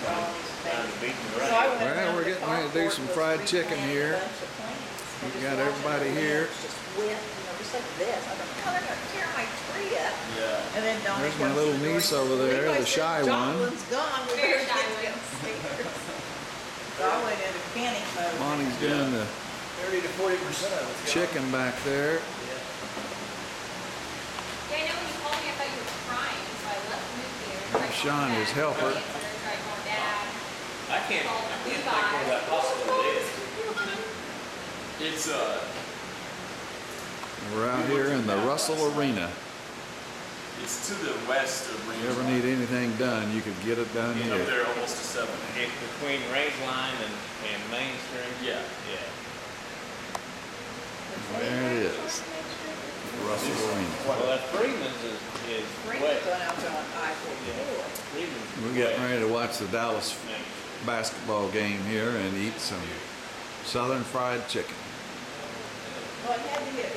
Well, we're getting ready to do some fried chicken here. We've got everybody here. Just wet, just like this. I thought, oh, they're going to tear my tree up. Yeah. And then Donnie There's my little niece over there, the shy one. Jocelyn's gone. We better get them. So I went into panic mode. Monty's doing the 30 to 40% of it's chicken back there. Yeah, I know when you called me, I thought you were crying, so I left the movie theater. Sean is helper. I can't think where that possibly is. It's We're out here in the Russell Arena. it's to the west of If you ever need anything done, you could get it done up here. there almost to 7. It's between Rangeline and Main Street. Yeah. Yeah. There it is. Russell Arena. Well, that Freeman's is Freeman's west. going out on I-44. Freeman's We're getting west. ready to watch the Dallas Main. basketball game here and eat some Southern fried chicken. Well, I had to get